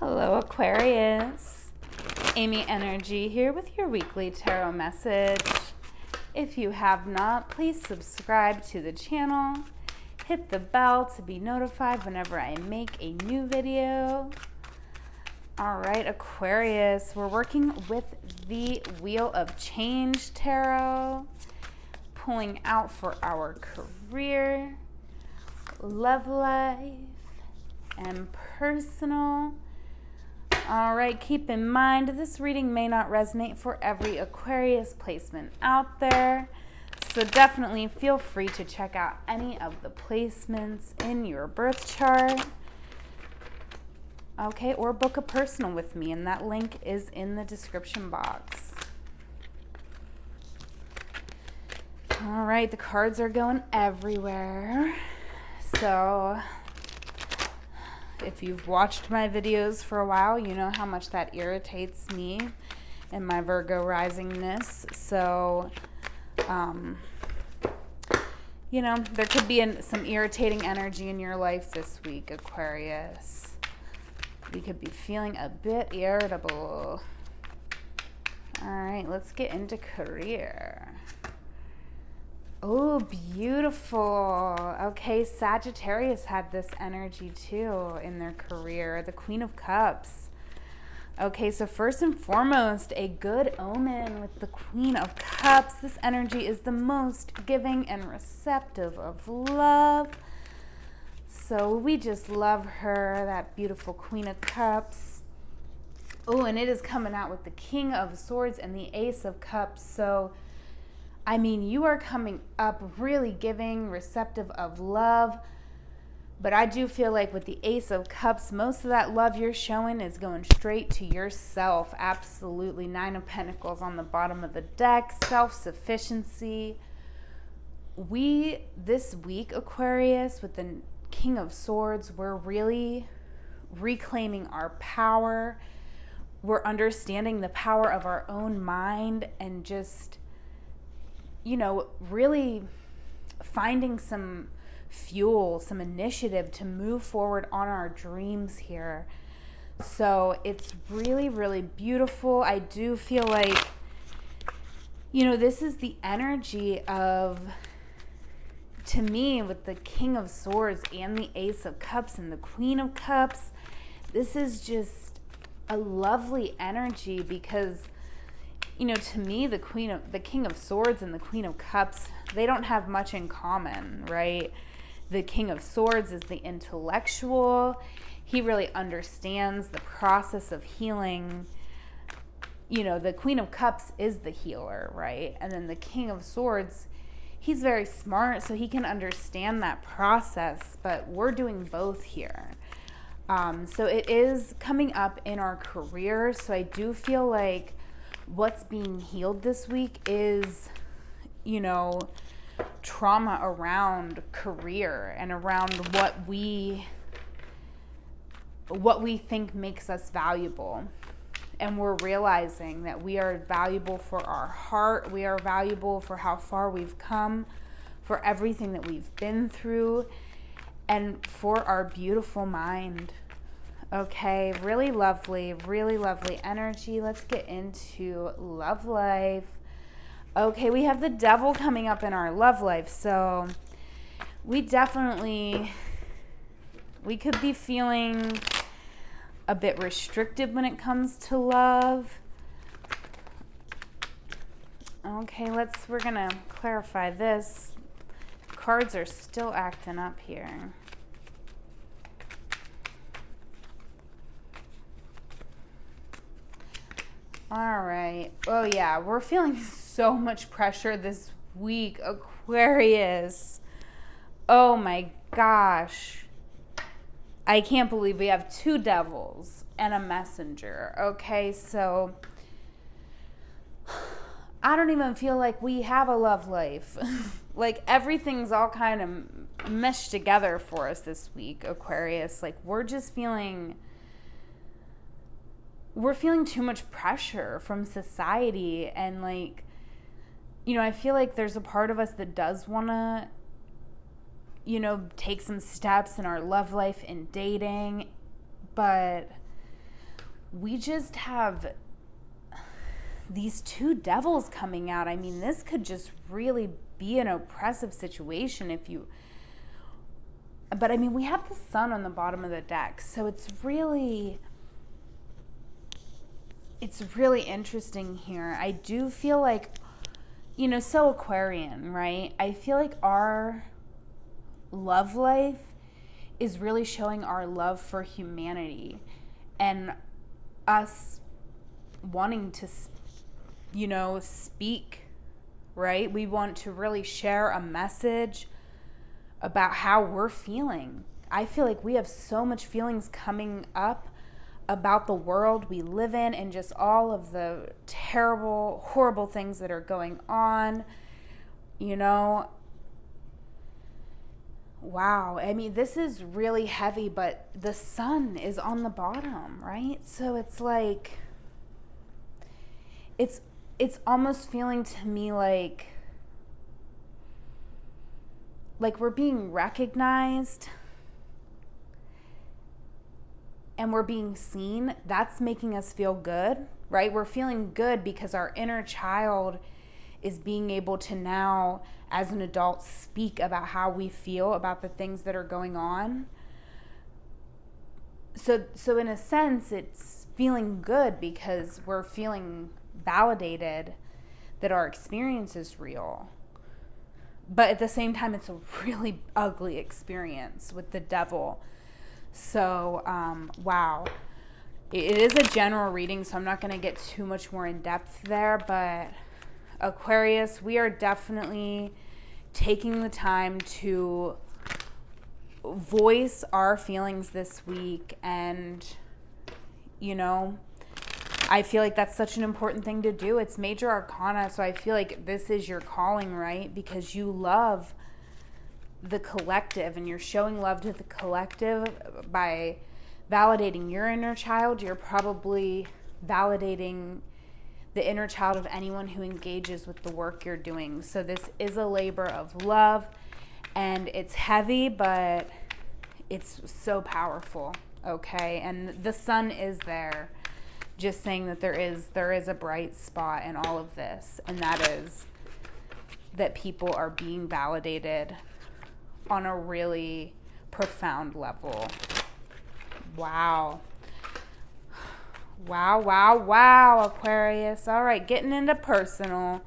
Hello, Aquarius. Amy Energy here with your weekly tarot message. If you have not, please subscribe to the channel. Hit the bell to be notified whenever I make a new video. All right, Aquarius, we're working with the Wheel of Change Tarot, pulling out for our career, love life, and personal. All right, keep in mind, this reading may not resonate for every Aquarius placement out there, so definitely feel free to check out any of the placements in your birth chart. Okay, or book a personal with me, and that link is in the description box. All right, the cards are going everywhere, so if you've watched my videos for a while, you know how much that irritates me and my Virgo risingness. So, you know, there could be some irritating energy in your life this week, Aquarius. You could be feeling a bit irritable. All right, let's get into career. Oh, beautiful. Okay, Sagittarius had this energy too in their career, the Queen of Cups. Okay, so first and foremost, a good omen with the Queen of Cups. This energy is the most giving and receptive of love. So we just love her, that beautiful Queen of Cups. Oh, and it is coming out with the King of Swords and the Ace of Cups. So I mean, you are coming up really giving, receptive of love. But I do feel like with the Ace of Cups, most of that love you're showing is going straight to yourself. Absolutely. Nine of Pentacles on the bottom of the deck. Self-sufficiency. This week, Aquarius, with the King of Swords, we're really reclaiming our power. We're understanding the power of our own mind and just, you know, really finding some fuel, some initiative to move forward on our dreams here. So it's really, really beautiful. I do feel like, you know, this is the energy of, to me, with the King of Swords and the Ace of Cups and the Queen of Cups, this is just a lovely energy because, you know, to me, the King of Swords and the Queen of Cups, they don't have much in common, right? The King of Swords is the intellectual. He really understands the process of healing. You know, the Queen of Cups is the healer, right? And then the King of Swords, he's very smart, so he can understand that process, but we're doing both here. So it is coming up in our career, so I do feel like what's being healed this week is, you know, trauma around career and around what we think makes us valuable. And we're realizing that we are valuable for our heart. We are valuable for how far we've come, for everything that we've been through, and for our beautiful mind. Okay, really lovely energy. Let's get into love life. Okay, we have the Devil coming up in our love life. So we could be feeling a bit restricted when it comes to love. Okay, we're gonna clarify this. Cards are still acting up here. All right. Oh, yeah. We're feeling so much pressure this week, Aquarius. Oh, my gosh. I can't believe we have two devils and a messenger. Okay, so I don't even feel like we have a love life. Like, everything's all kind of meshed together for us this week, Aquarius. Like, we're feeling too much pressure from society, and like, you know, I feel like there's a part of us that does want to, you know, take some steps in our love life and dating, but we just have these two devils coming out. I mean, this could just really be an oppressive situation but I mean, we have the sun on the bottom of the deck, so it's really interesting here. I do feel like, so Aquarian, right? I feel like our love life is really showing our love for humanity and us wanting to, speak, right? We want to really share a message about how we're feeling. I feel like we have so much feelings coming up about the world we live in and just all of the terrible, horrible things that are going on, Wow. I mean, this is really heavy, but the sun is on the bottom, right? So it's like, it's almost feeling to me like we're being recognized and we're being seen. That's making us feel good, right? We're feeling good because our inner child is being able to now, as an adult, speak about how we feel about the things that are going on. So in a sense, it's feeling good because we're feeling validated that our experience is real. But at the same time, it's a really ugly experience with the devil. So, wow. It is a general reading, so I'm not going to get too much more in depth there. But Aquarius, we are definitely taking the time to voice our feelings this week. And, I feel like that's such an important thing to do. It's major arcana, so I feel like this is your calling, right? Because you love the collective and you're showing love to the collective by validating your inner child. You're probably validating the inner child of anyone who engages with the work you're doing. So this is a labor of love, and it's heavy, but it's so powerful, okay? And the sun is there, just saying that there is a bright spot in all of this, and that is that people are being validated on a really profound level. Wow. Wow, Aquarius. All right, getting into personal.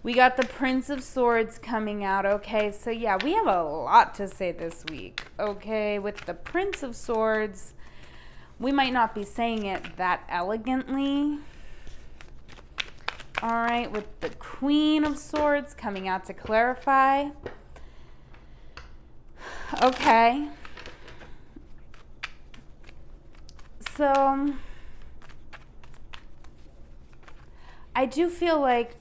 We got the Prince of Swords coming out. Okay, so yeah, we have a lot to say this week. Okay, with the Prince of Swords, we might not be saying it that elegantly. All right, with the Queen of Swords coming out to clarify. Okay. So I do feel like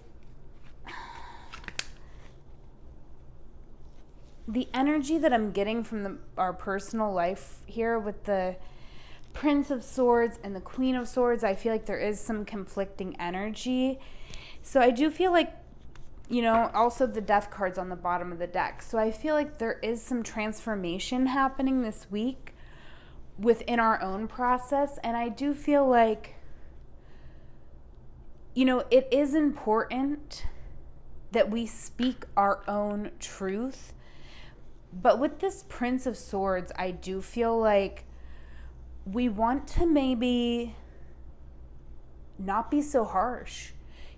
the energy that I'm getting from our personal life here with the Prince of Swords and the Queen of Swords, I feel like there is some conflicting energy. So I do feel like, also the Death card's on the bottom of the deck. So I feel like there is some transformation happening this week within our own process. And I do feel like, it is important that we speak our own truth. But with this Prince of Swords, I do feel like we want to maybe not be so harsh.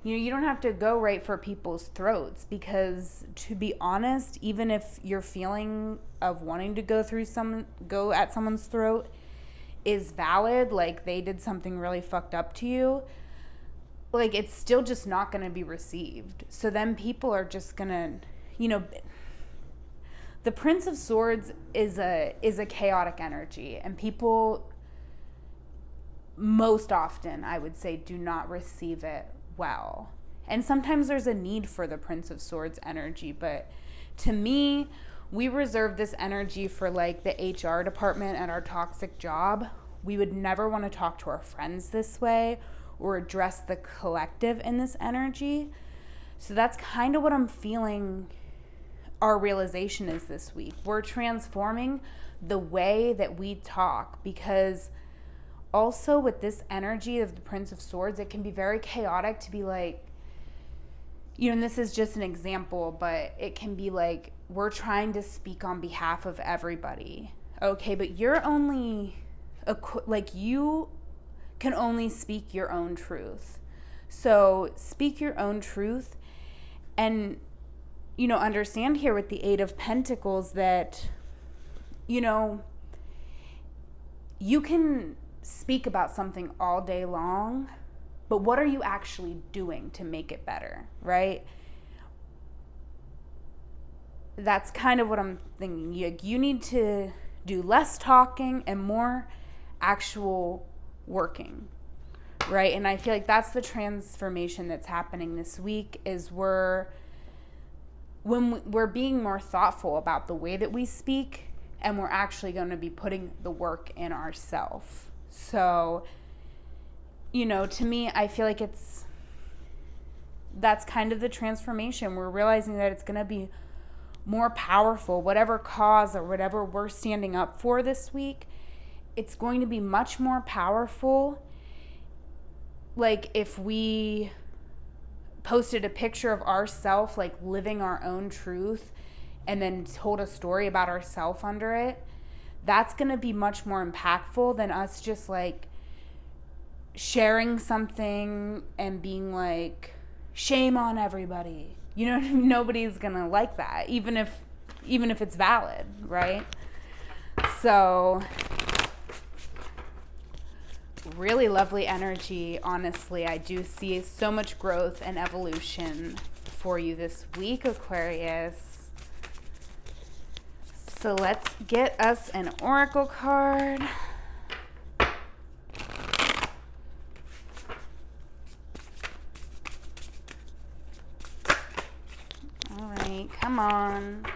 You don't have to go right for people's throats, because to be honest, even if your feeling of wanting to go at someone's throat is valid, like they did something really fucked up to you, like it's still just not going to be received. So then people are just going to, the Prince of Swords is a chaotic energy, and people most often, I would say, do not receive it well. And sometimes there's a need for the Prince of Swords energy, but to me, we reserve this energy for like the HR department at our toxic job. We would never want to talk to our friends this way or address the collective in this energy. So that's kind of what I'm feeling our realization is this week. We're transforming the way that we talk, because also with this energy of the Prince of Swords, it can be very chaotic to be like, and this is just an example, but it can be like, we're trying to speak on behalf of everybody. Okay, but you're only, you can only speak your own truth. So speak your own truth and, understand here with the Eight of Pentacles that, you can speak about something all day long, but what are you actually doing to make it better, right? That's kind of what I'm thinking. You need to do less talking and more actual working, right? And I feel like that's the transformation that's happening this week, is when we're being more thoughtful about the way that we speak, and we're actually going to be putting the work in ourselves. So, to me, I feel like that's kind of the transformation. We're realizing that it's going to be more powerful, whatever cause or whatever we're standing up for this week, it's going to be much more powerful. Like if we posted a picture of ourselves, like living our own truth, and then told a story about ourselves under it, that's going to be much more impactful than us just like sharing something and being like, shame on everybody. Nobody's going to like that, even if it's valid, right? So really lovely energy. Honestly, I do see so much growth and evolution for you this week, Aquarius. So let's get us an oracle card. All right, come on.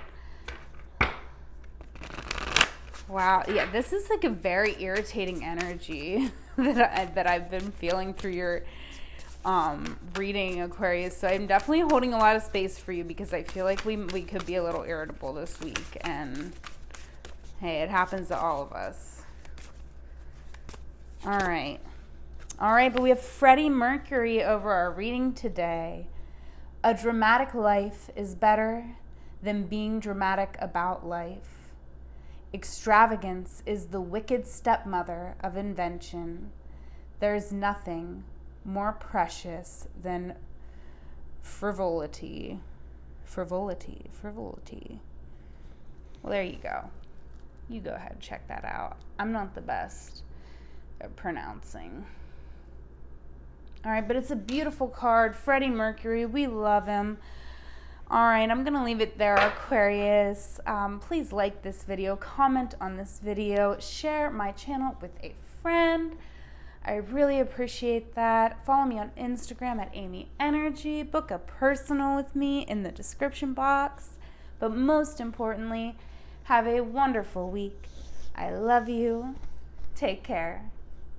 Wow, yeah, this is like a very irritating energy that I've been feeling through your reading, Aquarius. So I'm definitely holding a lot of space for you because I feel like we could be a little irritable this week. And hey, it happens to all of us. All right, but we have Freddie Mercury over our reading today. A dramatic life is better than being dramatic about life. Extravagance is the wicked stepmother of invention. There is nothing more precious than frivolity. Well, there you go. You go ahead and check that out. I'm not the best at pronouncing. All right, but it's a beautiful card. Freddie Mercury, we love him. All right, I'm going to leave it there, Aquarius. Please like this video, comment on this video, share my channel with a friend. I really appreciate that. Follow me on Instagram at amyenergy. Book a personal with me in the description box. But most importantly, have a wonderful week. I love you. Take care.